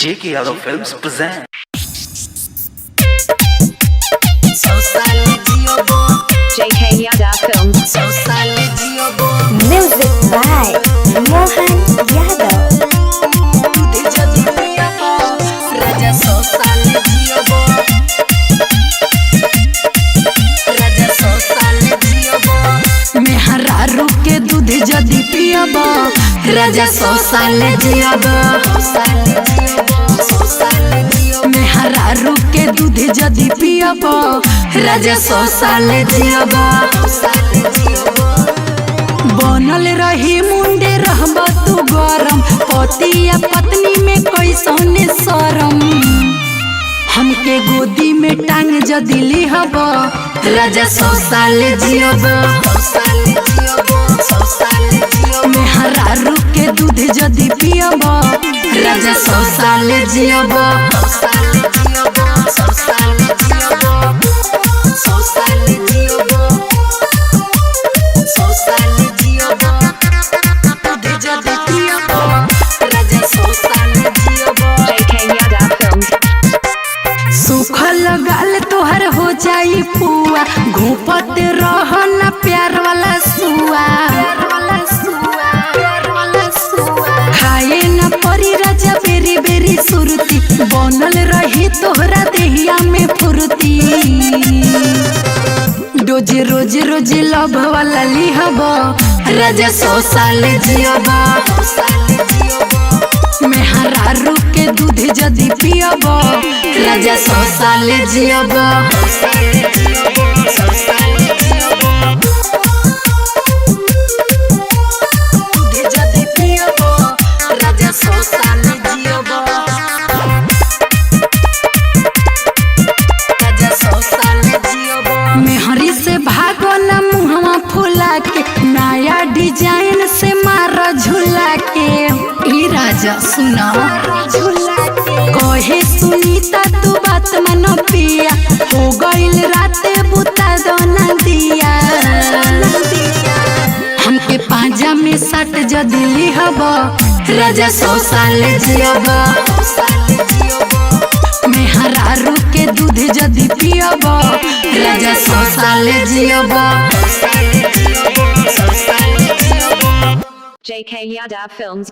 JK Yadav Films present. JK Yadav Films. Music by Mohan Yadav. मेहरारू के दूध जदी पियब राजा 100 साल जियब। मेहरारू के दूध जदी पियब राजा 100 साल जियब। बनल रही मुंडे रहब तू गरम, पति या पत्नी में कैसन शरम। हमके गोदी में टांग जदी लिहब राजा 100 साल जियब। मेहरारू के दूध जदी पियब राजा 100 साल जियब। JK Yadav Films. सुखल गाल तोहर हो जाई पुआ, घूपत रह न प्यार वाला सुआ। खाए न परी राजा बेरी बेरी सुरती, बनल रही तोहरा देहिया में फुर्ती। रोज रोज रोज लभ वाला लिहब राजा 100 साल जियब। मेहरारू के दूध जदी पियब राजा 100 साल जियब। दूध जदी पियब राजा 100 साल जियब। राजा 100 साल जियब। मेहरी से भागो न मुहवा फुला के, नया डिजाइन से मार झुला के। ई राजा सुना कहे सुनीता तू बात मन पिया, हो गईल राते बुता दो न दिया। हमके पांजा में सट जदी लिहब राजा 100 साल जियब। मेहरारू के दूध जदी पियब राजा 100 साल जियब। JK Yadav Films.